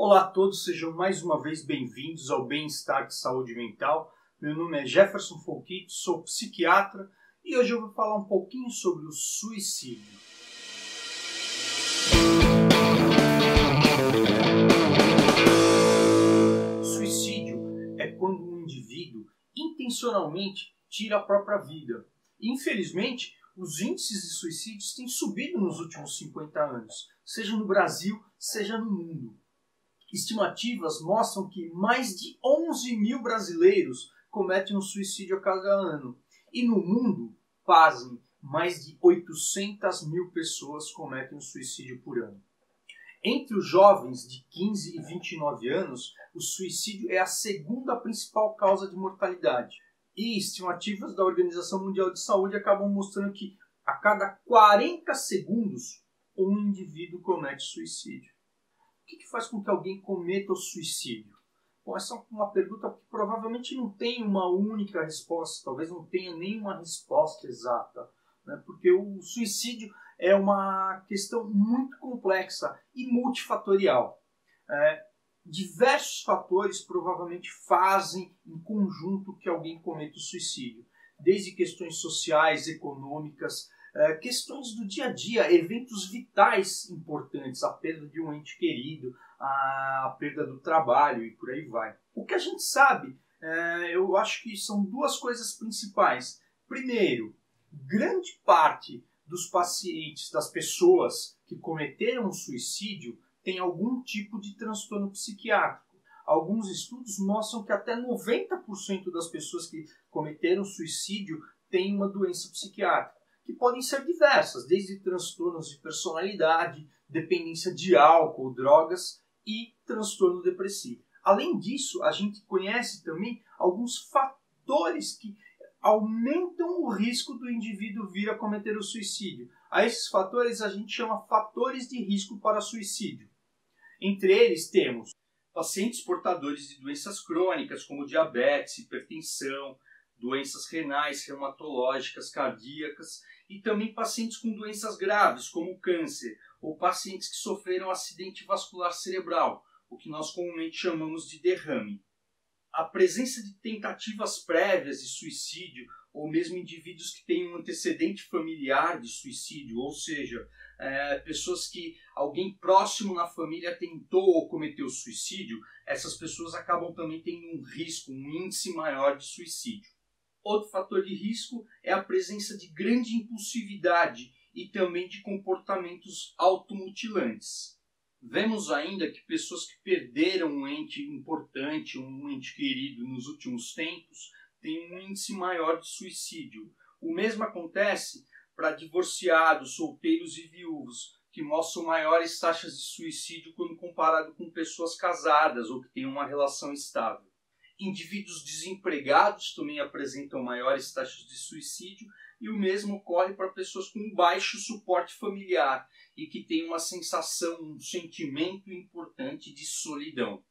Olá a todos, sejam mais uma vez bem-vindos ao Bem-Estar de Saúde Mental. Meu nome é Jefferson Folquito, sou psiquiatra e hoje eu vou falar um pouquinho sobre o suicídio. Suicídio é quando um indivíduo intencionalmente tira a própria vida. Infelizmente, os índices de suicídios têm subido nos últimos 50 anos, seja no Brasil, seja no mundo. Estimativas mostram que mais de 11 mil brasileiros cometem um suicídio a cada ano. E no mundo, pasmem, mais de 800 mil pessoas cometem um suicídio por ano. Entre os jovens de 15 e 29 anos, o suicídio é a segunda principal causa de mortalidade. E estimativas da Organização Mundial de Saúde acabam mostrando que a cada 40 segundos, um indivíduo comete suicídio. O que faz com que alguém cometa o suicídio? Bom, essa é uma pergunta que provavelmente não tem uma única resposta, talvez não tenha nenhuma resposta exata, né? Porque o suicídio é uma questão muito complexa e multifatorial. Diversos fatores provavelmente fazem em conjunto que alguém cometa o suicídio, desde questões sociais, econômicas, questões do dia a dia, eventos vitais importantes, a perda de um ente querido, a perda do trabalho e por aí vai. O que a gente sabe, eu acho que são duas coisas principais. Primeiro, grande parte dos pacientes, das pessoas que cometeram o suicídio, tem algum tipo de transtorno psiquiátrico. Alguns estudos mostram que até 90% das pessoas que cometeram suicídio têm uma doença psiquiátrica, que podem ser diversas, desde transtornos de personalidade, dependência de álcool, drogas e transtorno depressivo. Além disso, a gente conhece também alguns fatores que aumentam o risco do indivíduo vir a cometer o suicídio. A esses fatores a gente chama fatores de risco para suicídio. Entre eles temos pacientes portadores de doenças crônicas como diabetes, hipertensão, doenças renais, reumatológicas, cardíacas e também pacientes com doenças graves como câncer ou pacientes que sofreram acidente vascular cerebral, o que nós comumente chamamos de derrame. A presença de tentativas prévias de suicídio ou mesmo indivíduos que têm um antecedente familiar de suicídio, ou seja, pessoas que alguém próximo na família tentou ou cometeu suicídio, essas pessoas acabam também tendo um risco, um índice maior de suicídio. Outro fator de risco é a presença de grande impulsividade e também de comportamentos automutilantes. Vemos ainda que pessoas que perderam um ente importante, um ente querido nos últimos tempos, têm um índice maior de suicídio. O mesmo acontece para divorciados, solteiros e viúvos, que mostram maiores taxas de suicídio quando comparado com pessoas casadas ou que têm uma relação estável. Indivíduos desempregados também apresentam maiores taxas de suicídio e o mesmo ocorre para pessoas com baixo suporte familiar e que têm uma sensação, um sentimento importante de solidão.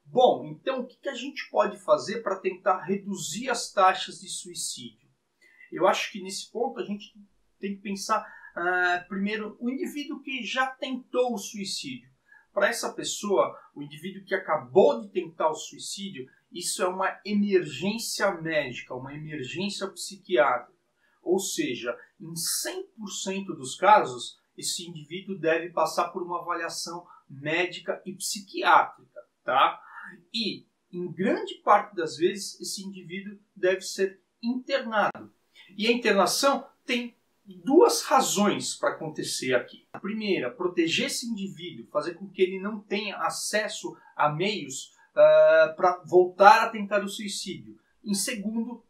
Bom, então o que a gente pode fazer para tentar reduzir as taxas de suicídio? Eu acho que nesse ponto a gente tem que pensar, primeiro, o indivíduo que já tentou o suicídio. Para essa pessoa, o indivíduo que acabou de tentar o suicídio, isso é uma emergência médica, uma emergência psiquiátrica. Ou seja, em 100% dos casos, esse indivíduo deve passar por uma avaliação médica e psiquiátrica, tá? E, em grande parte das vezes, esse indivíduo deve ser internado. E a internação tem duas razões para acontecer aqui. A primeira, proteger esse indivíduo, fazer com que ele não tenha acesso a meios para voltar a tentar o suicídio. Em segundo,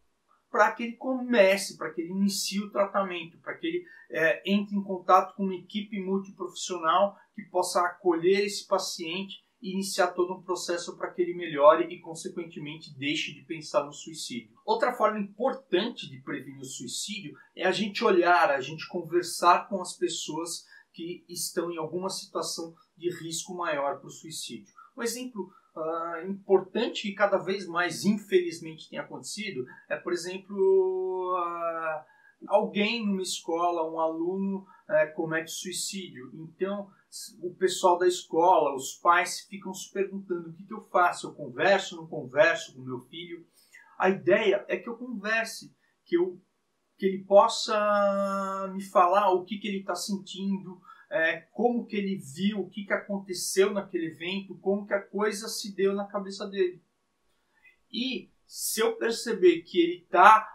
para que ele comece, para que ele inicie o tratamento, para que ele entre em contato com uma equipe multiprofissional que possa acolher esse paciente e iniciar todo um processo para que ele melhore e, consequentemente, deixe de pensar no suicídio. Outra forma importante de prevenir o suicídio é a gente olhar, a gente conversar com as pessoas que estão em alguma situação de risco maior para o suicídio. Um exemplo importante que cada vez mais, infelizmente, tem acontecido é, por exemplo, alguém numa escola, um aluno comete suicídio. Então, o pessoal da escola, os pais ficam se perguntando o que eu faço, eu converso, não converso com meu filho. A ideia é que eu converse, que ele possa me falar o que ele está sentindo, como que ele viu, o que aconteceu naquele evento, como que a coisa se deu na cabeça dele. E se eu perceber que ele está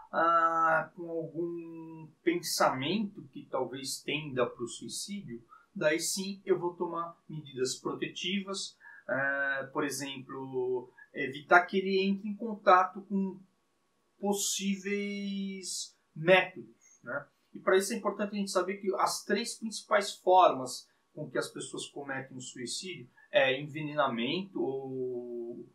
com algum pensamento que talvez tenda para o suicídio, daí sim eu vou tomar medidas protetivas, por exemplo, evitar que ele entre em contato com possíveis métodos, né? E para isso é importante a gente saber que as 3 principais formas com que as pessoas cometem o suicídio é envenenamento ou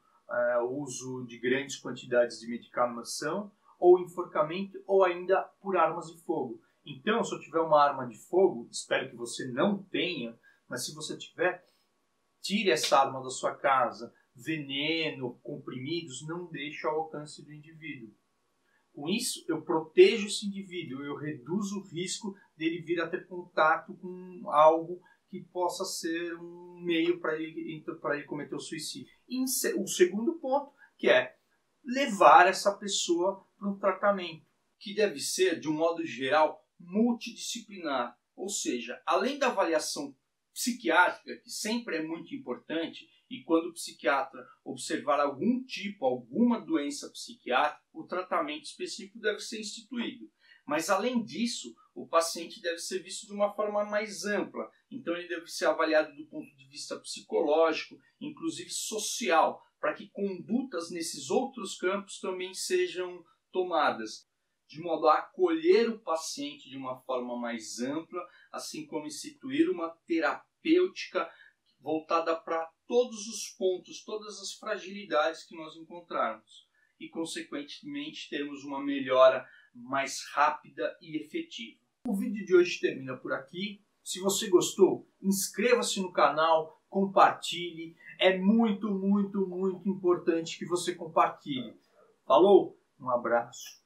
uso de grandes quantidades de medicação, ou enforcamento, ou ainda por armas de fogo. Então, se eu tiver uma arma de fogo, espero que você não tenha, mas se você tiver, tire essa arma da sua casa. Veneno, comprimidos, não deixe ao alcance do indivíduo. Com isso, eu protejo esse indivíduo, eu reduzo o risco dele vir a ter contato com algo que possa ser um meio para ele cometer o suicídio. E o segundo ponto, que é levar essa pessoa para um tratamento, que deve ser, de um modo geral, multidisciplinar. Ou seja, além da avaliação psiquiátrica, que sempre é muito importante, e quando o psiquiatra observar alguma doença psiquiátrica, o tratamento específico deve ser instituído. Mas, além disso, o paciente deve ser visto de uma forma mais ampla. Então, ele deve ser avaliado do ponto de vista psicológico, inclusive social, para que condutas nesses outros campos também sejam tomadas, de modo a acolher o paciente de uma forma mais ampla, assim como instituir uma terapêutica voltada para todos os pontos, todas as fragilidades que nós encontrarmos e, consequentemente, termos uma melhora mais rápida e efetiva. O vídeo de hoje termina por aqui. Se você gostou, inscreva-se no canal, compartilhe. É muito, muito, muito importante que você compartilhe. Falou? Um abraço.